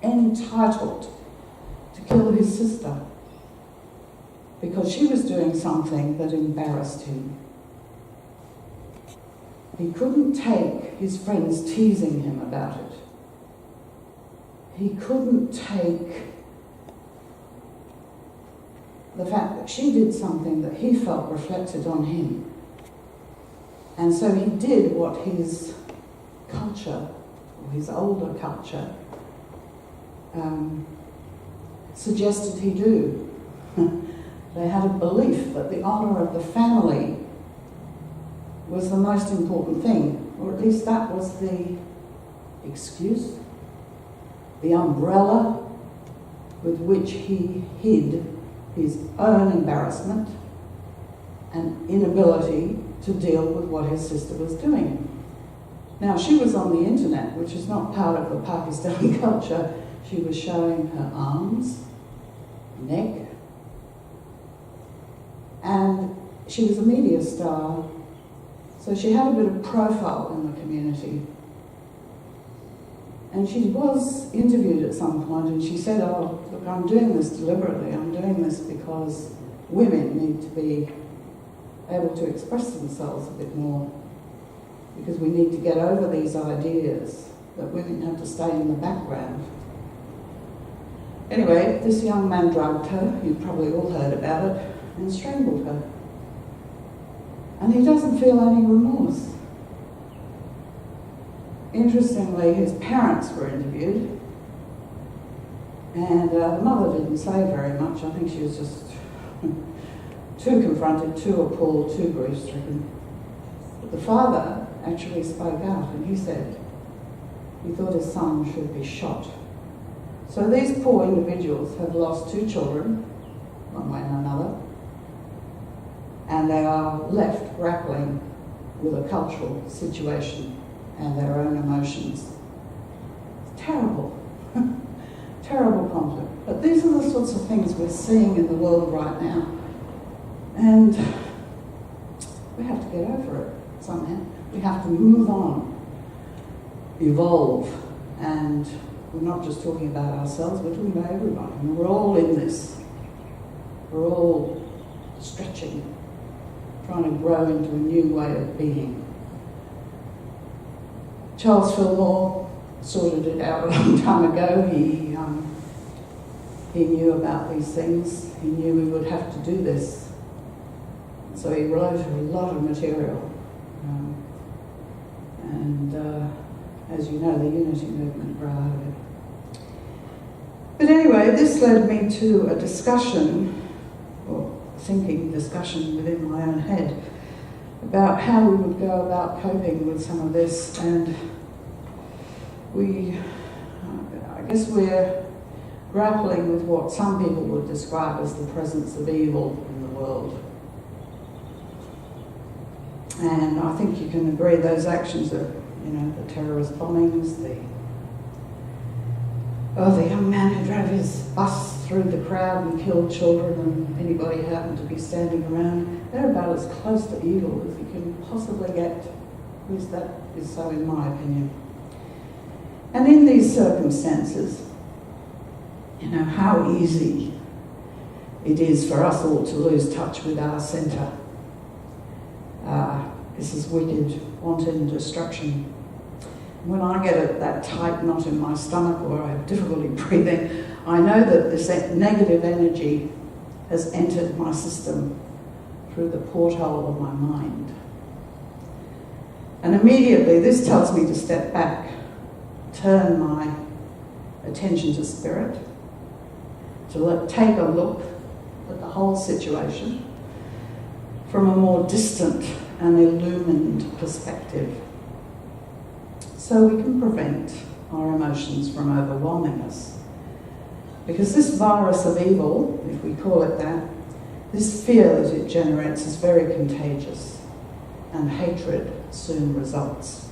entitled to kill his sister because she was doing something that embarrassed him. He couldn't take his friends teasing him about it. He couldn't take the fact that she did something that he felt reflected on him. And so he did what his culture, or his older culture, suggested he do. They had a belief that the honour of the family was the most important thing, or at least that was the excuse, the umbrella with which he hid his own embarrassment and inability to deal with what his sister was doing. Now, she was on the internet, which is not part of the Pakistani culture. She was showing her arms, neck, and she was a media star, so she had a bit of profile in the community. And she was interviewed at some point, and she said, "Oh, look, I'm doing this deliberately. I'm doing this because women need to be able to express themselves a bit more, because we need to get over these ideas that women have to stay in the background." Anyway, this young man drugged her, you've probably all heard about it, and strangled her. And he doesn't feel any remorse. Interestingly, his parents were interviewed, and the mother didn't say very much. I think she was just too confronted, too appalled, too grief-stricken. But the father actually spoke out, and he said he thought his son should be shot. So these poor individuals have lost 2 children, one way or another, and they are left grappling with a cultural situation and their own emotions. It's terrible. Terrible conflict. But these are the sorts of things we're seeing in the world right now. And we have to get over it somehow. We have to move on, evolve, and we're not just talking about ourselves, we're talking about everyone. And we're all in this. We're all stretching, trying to grow into a new way of being. Charles Fillmore sorted it out a long time ago. He knew about these things. He knew we would have to do this. So he wrote a lot of material. As you know, the unity movement grew out of it. But anyway, this led me to a discussion, or thinking discussion within my own head, about how we would go about coping with some of this. And I guess we're grappling with what some people would describe as the presence of evil in the world. And I think you can agree those actions are, the terrorist bombings, the young man who drove his bus through the crowd and killed children and anybody who happened to be standing around. They're about as close to evil as you can possibly get. At least that is so in my opinion. And in these circumstances, how easy it is for us all to lose touch with our centre. This is wicked, wanton destruction. When I get that tight knot in my stomach or I have difficulty breathing, I know that this negative energy has entered my system through the porthole of my mind. And immediately this tells me to step back, turn my attention to spirit, to take a look at the whole situation from a more distant and illumined perspective, so we can prevent our emotions from overwhelming us. Because this virus of evil, if we call it that, this fear that it generates is very contagious, and hatred soon results.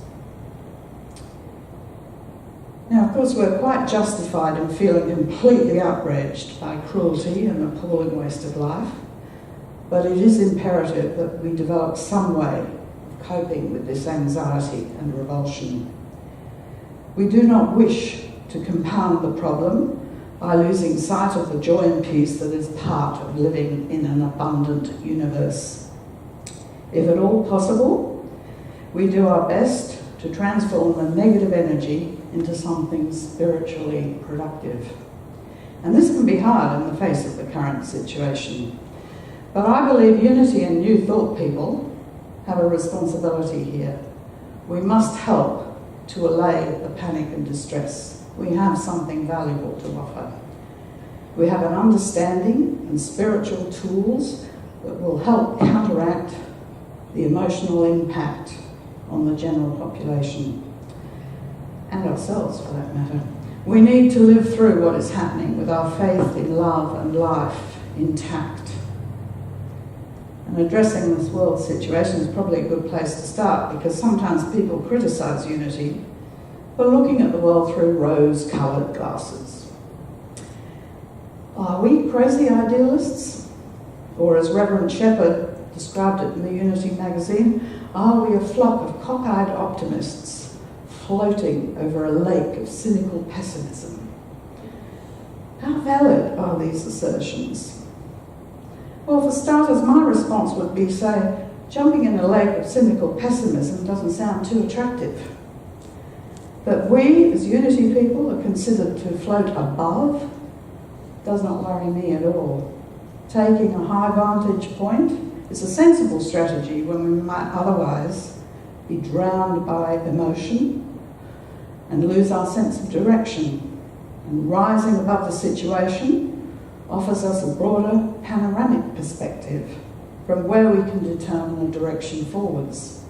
Now, of course, we're quite justified in feeling completely outraged by cruelty and appalling waste of life, but it is imperative that we develop some way of coping with this anxiety and revulsion. We do not wish to compound the problem by losing sight of the joy and peace that is part of living in an abundant universe. If at all possible, we do our best to transform the negative energy into something spiritually productive. And this can be hard in the face of the current situation. But I believe Unity and New Thought people have a responsibility here. We must help to allay the panic and distress. We have something valuable to offer. We have an understanding and spiritual tools that will help counteract the emotional impact on the general population, and ourselves for that matter. We need to live through what is happening with our faith in love and life intact. And addressing this world situation is probably a good place to start, because sometimes people criticise Unity for looking at the world through rose-coloured glasses. Are we crazy idealists? Or as Reverend Shepherd described it in the Unity magazine, are we a flock of cockeyed optimists floating over a lake of cynical pessimism? How valid are these assertions? Well, for starters, my response would be, say, jumping in a lake of cynical pessimism doesn't sound too attractive. But we, as Unity people, are considered to float above does not worry me at all. Taking a high vantage point is a sensible strategy when we might otherwise be drowned by emotion and lose our sense of direction. And rising above the situation offers us a broader panoramic perspective from where we can determine the direction forwards.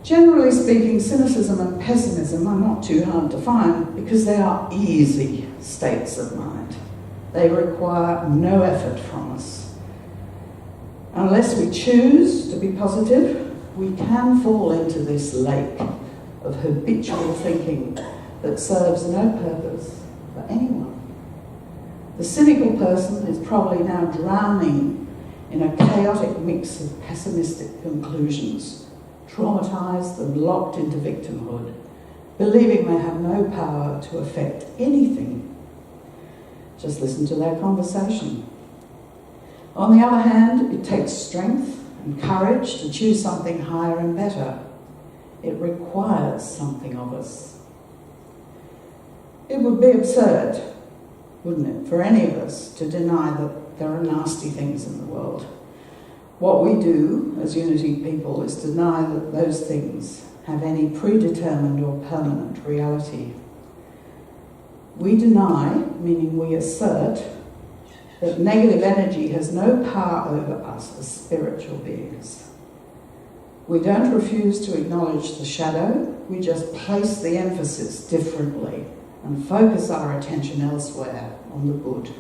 Generally speaking, cynicism and pessimism are not too hard to find because they are easy states of mind. They require no effort from us. Unless we choose to be positive, we can fall into this lake of habitual thinking that serves no purpose for anyone. The cynical person is probably now drowning in a chaotic mix of pessimistic conclusions, traumatised and locked into victimhood, believing they have no power to affect anything. Just listen to their conversation. On the other hand, it takes strength and courage to choose something higher and better. It requires something of us. It would be absurd, wouldn't it, for any of us to deny that there are nasty things in the world. What we do as Unity people is deny that those things have any predetermined or permanent reality. We deny, meaning we assert, that negative energy has no power over us as spiritual beings. We don't refuse to acknowledge the shadow, we just place the emphasis differently and focus our attention elsewhere on the good.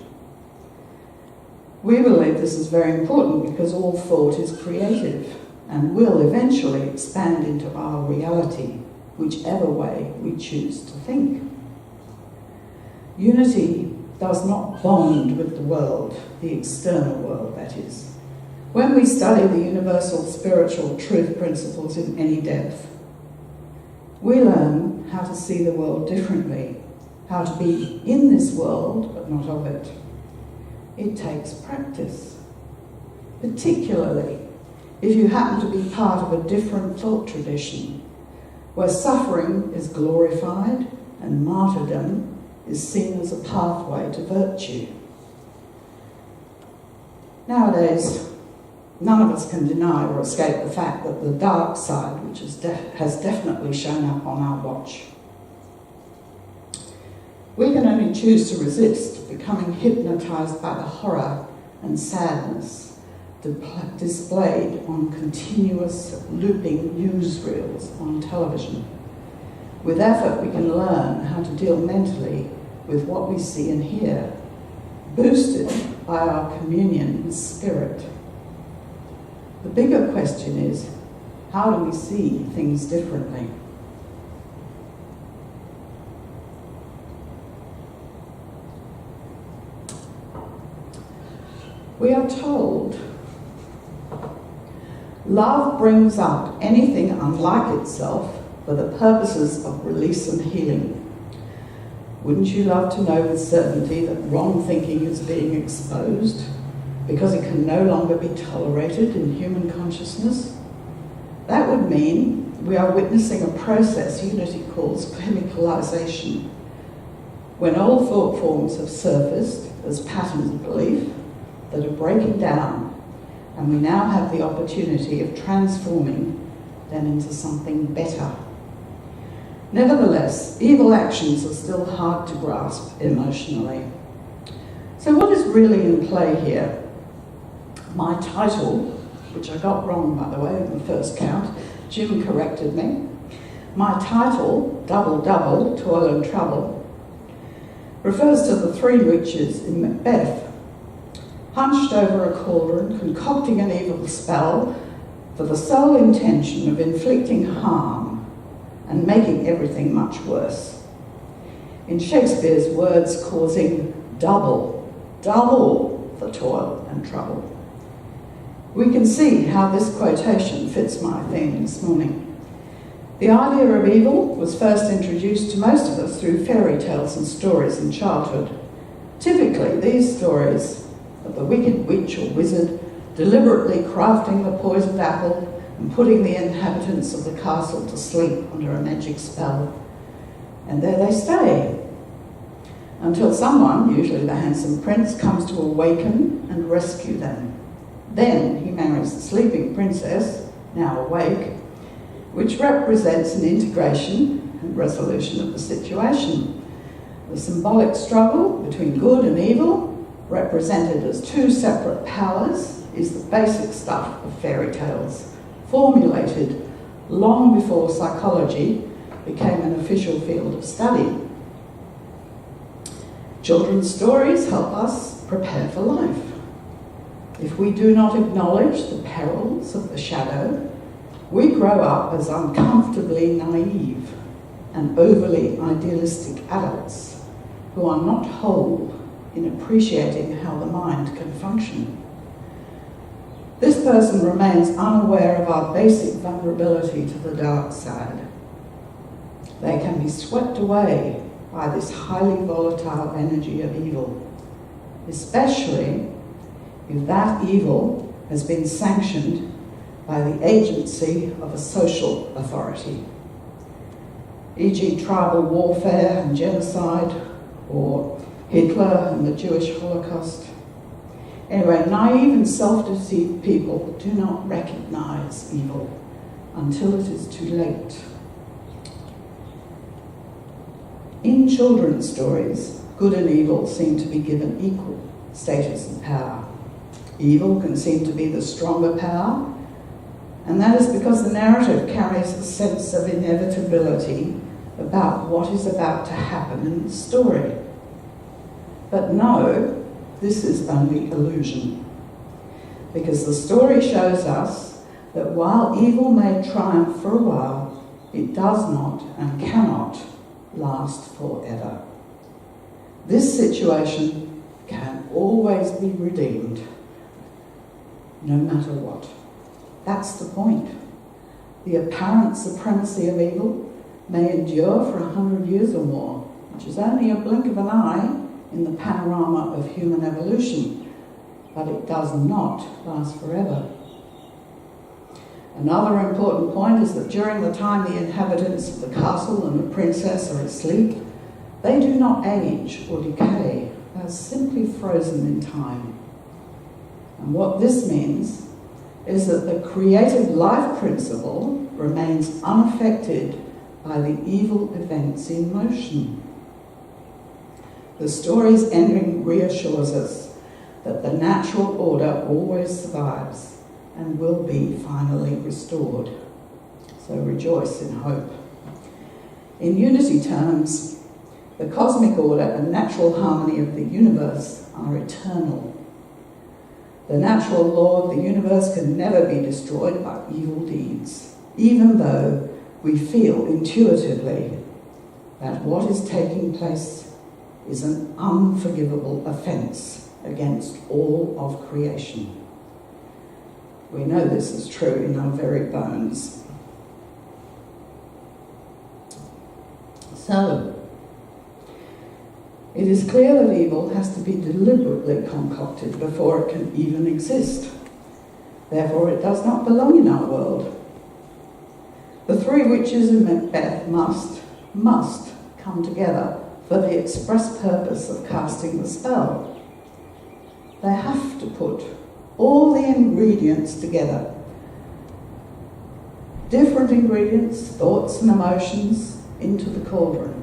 We believe this is very important because all thought is creative and will eventually expand into our reality, whichever way we choose to think. Unity does not bond with the world, the external world, that is. When we study the universal spiritual truth principles in any depth, we learn how to see the world differently, how to be in this world but not of it. It takes practice, particularly if you happen to be part of a different thought tradition, where suffering is glorified and martyrdom is seen as a pathway to virtue. Nowadays, none of us can deny or escape the fact that the dark side, which has definitely shown up on our watch. We can only choose to resist becoming hypnotised by the horror and sadness displayed on continuous looping newsreels on television. With effort, we can learn how to deal mentally with what we see and hear, boosted by our communion with spirit. The bigger question is, how do we see things differently? We are told love brings up anything unlike itself for the purposes of release and healing. Wouldn't you love to know with certainty that wrong thinking is being exposed because it can no longer be tolerated in human consciousness? That would mean we are witnessing a process Unity calls chemicalization, when old thought forms have surfaced as patterns of belief that are breaking down, and we now have the opportunity of transforming them into something better. Nevertheless, evil actions are still hard to grasp emotionally. So what is really in play here? My title, which I got wrong, by the way, in the first count, Jim corrected me. My title, Double Double, Toil and Trouble, refers to the three witches in Macbeth, hunched over a cauldron, concocting an evil spell for the sole intention of inflicting harm and making everything much worse. In Shakespeare's words, causing double the toil and trouble. We can see how this quotation fits my theme this morning. The idea of evil was first introduced to most of us through fairy tales and stories in childhood. Typically, these stories of the wicked witch or wizard deliberately crafting the poisoned apple and putting the inhabitants of the castle to sleep under a magic spell. And there they stay, until someone, usually the handsome prince, comes to awaken and rescue them. Then he marries the sleeping princess, now awake, which represents an integration and resolution of the situation. The symbolic struggle between good and evil, represented as two separate powers, is the basic stuff of fairy tales, formulated long before psychology became an official field of study. Children's stories help us prepare for life. If we do not acknowledge the perils of the shadow, we grow up as uncomfortably naive and overly idealistic adults who are not whole in appreciating how the mind can function. This person remains unaware of our basic vulnerability to the dark side. They can be swept away by this highly volatile energy of evil, especially if that evil has been sanctioned by the agency of a social authority, e.g. tribal warfare and genocide, or Hitler and the Jewish Holocaust. Anyway, naive and self-deceived people do not recognize evil until it is too late. In children's stories, good and evil seem to be given equal status and power. Evil can seem to be the stronger power, and that is because the narrative carries a sense of inevitability about what is about to happen in the story. But no, this is only illusion, because the story shows us that while evil may triumph for a while, it does not and cannot last forever. This situation can always be redeemed, no matter what. That's the point. The apparent supremacy of evil may endure for 100 years or more, which is only a blink of an eye in the panorama of human evolution, but it does not last forever. Another important point is that during the time the inhabitants of the castle and the princess are asleep, they do not age or decay. They are simply frozen in time. And what this means is that the creative life principle remains unaffected by the evil events in motion. The story's ending reassures us that the natural order always survives and will be finally restored. So rejoice in hope. In Unity terms, the cosmic order and natural harmony of the universe are eternal. The natural law of the universe can never be destroyed by evil deeds, even though we feel intuitively that what is taking place is an unforgivable offence against all of creation. We know this is true in our very bones. So, It is clear that evil has to be deliberately concocted before it can even exist. Therefore, it does not belong in our world. The three witches in Macbeth must come together for the express purpose of casting the spell. They have to put all the ingredients together. Different ingredients, thoughts and emotions, into the cauldron,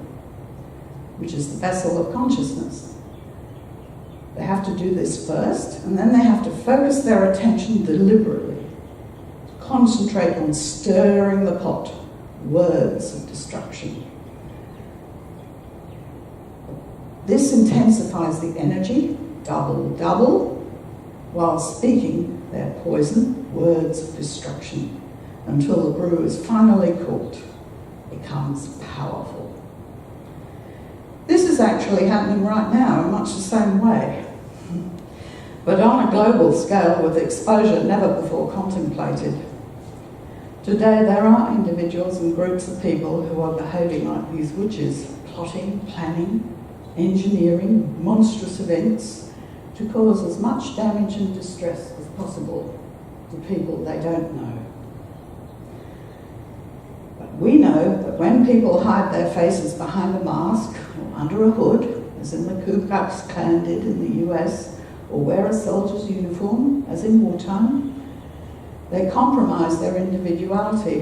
which is the vessel of consciousness. They have to do this first, and then they have to focus their attention deliberately. Concentrate on stirring the pot, words of destruction. This intensifies the energy, double, while speaking their poison, words of destruction, until the brew is finally cooked, becomes powerful. This is actually happening right now in much the same way, but on a global scale with exposure never before contemplated. Today there are individuals and groups of people who are behaving like these witches, plotting, planning, engineering monstrous events to cause as much damage and distress as possible to people they don't know. But we know that when people hide their faces behind a mask or under a hood, as in the Ku Klux Klan did in the US, or wear a soldier's uniform, as in wartime, they compromise their individuality,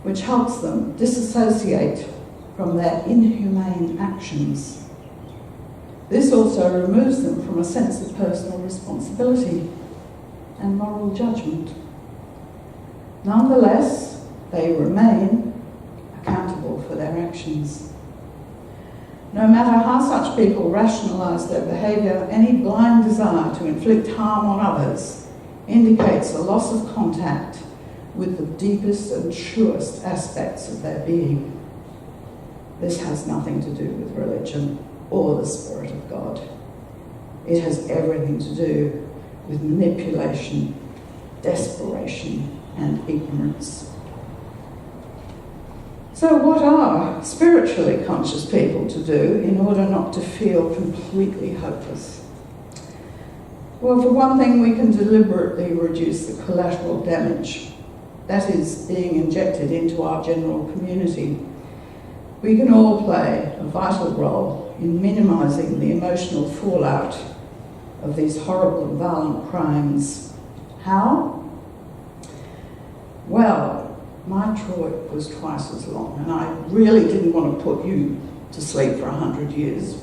which helps them disassociate from their inhumane actions. This also removes them from a sense of personal responsibility and moral judgment. Nonetheless, they remain accountable for their actions. No matter how such people rationalise their behaviour, any blind desire to inflict harm on others indicates a loss of contact with the deepest and truest aspects of their being. This has nothing to do with religion or the Spirit of God. It has everything to do with manipulation, desperation, and ignorance. So what are spiritually conscious people to do in order not to feel completely hopeless? Well, for one thing, we can deliberately reduce the collateral damage that is being injected into our general community. We can all play a vital role in minimising the emotional fallout of these horrible and violent crimes. How? Well, my Troy was twice as long, and I really didn't want to put you to sleep for 100 years.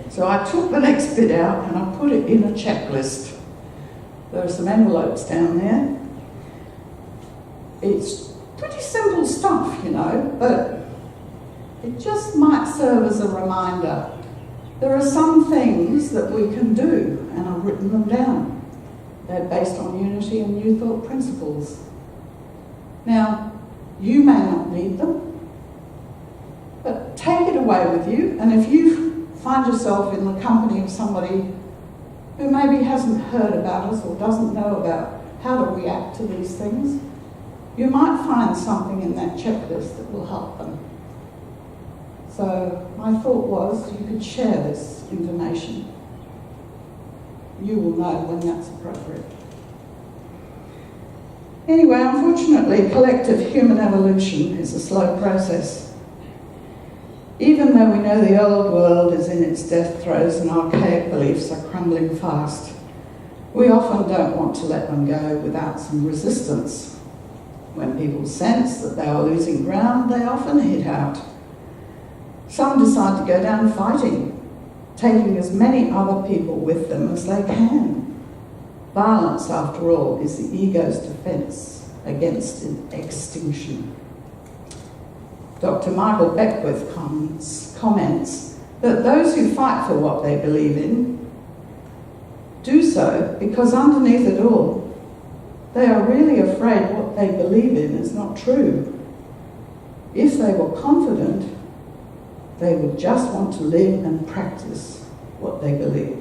So I took the next bit out and I put it in a checklist. There are some envelopes down there. It's pretty simple stuff, you know, but it just might serve as a reminder. There are some things that we can do, and I've written them down. They're based on unity and New Thought principles. Now, you may not need them, but take it away with you, and if you find yourself in the company of somebody who maybe hasn't heard about us or doesn't know about how to react to these things, you might find something in that checklist that will help them. So my thought was you could share this information. You will know when that's appropriate. Anyway, unfortunately, collective human evolution is a slow process. Even though we know the old world is in its death throes and archaic beliefs are crumbling fast, we often don't want to let them go without some resistance. When people sense that they are losing ground, they often hit out. Some decide to go down fighting, taking as many other people with them as they can. Violence, after all, is the ego's defence against extinction. Dr. Michael Beckwith comments that those who fight for what they believe in do so because underneath it all, they are really afraid what they believe in is not true. If they were confident, they would just want to live and practice what they believe.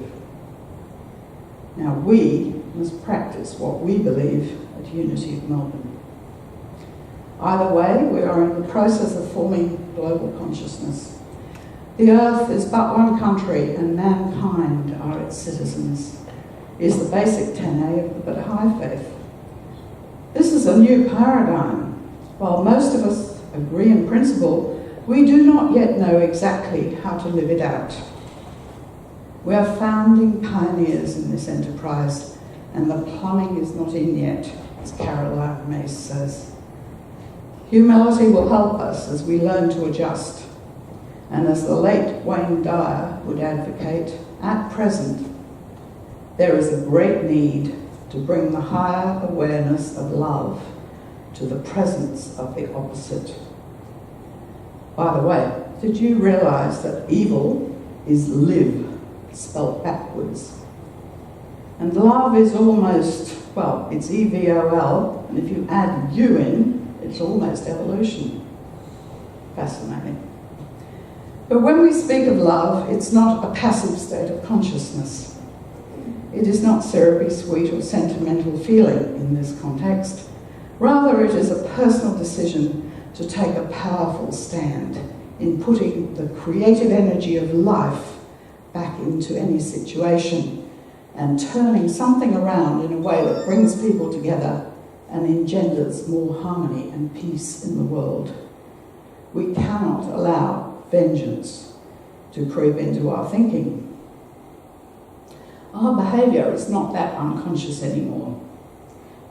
Now we must practice what we believe at Unity of Melbourne. Either way, we are in the process of forming global consciousness. The earth is but one country and mankind are its citizens, is the basic tenet of the Baha'i faith. This is a new paradigm. While most of us agree in principle, we do not yet know exactly how to live it out. We are founding pioneers in this enterprise, and the plumbing is not in yet, as Caroline Mace says. Humility will help us as we learn to adjust. And as the late Wayne Dyer would advocate, at present, there is a great need to bring the higher awareness of love to the presence of the opposite. By the way, did you realise that evil is live, spelt backwards? And love is almost, well, it's EVOL, and if you add U in, it's almost evolution. Fascinating. But when we speak of love, it's not a passive state of consciousness. It is not syrupy, sweet, or sentimental feeling in this context. Rather, it is a personal decision to take a powerful stand in putting the creative energy of life back into any situation and turning something around in a way that brings people together and engenders more harmony and peace in the world. We cannot allow vengeance to creep into our thinking. Our behaviour is not that unconscious anymore.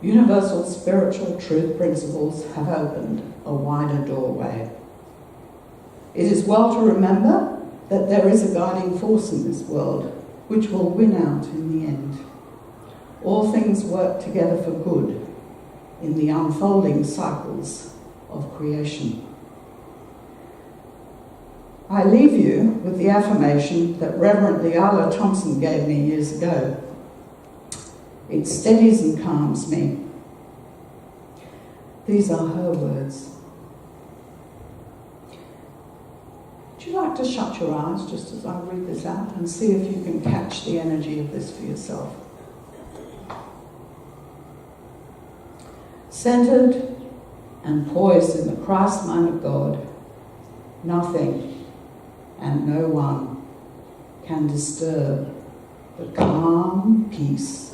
Universal spiritual truth principles have opened a wider doorway. It is well to remember that there is a guiding force in this world which will win out in the end. All things work together for good in the unfolding cycles of creation. I leave you with the affirmation that Reverend Leala Thompson gave me years ago. It steadies and calms me. These are her words. Would you like to shut your eyes just as I read this out and see if you can catch the energy of this for yourself? Centered and poised in the Christ mind of God, nothing and no one can disturb the calm peace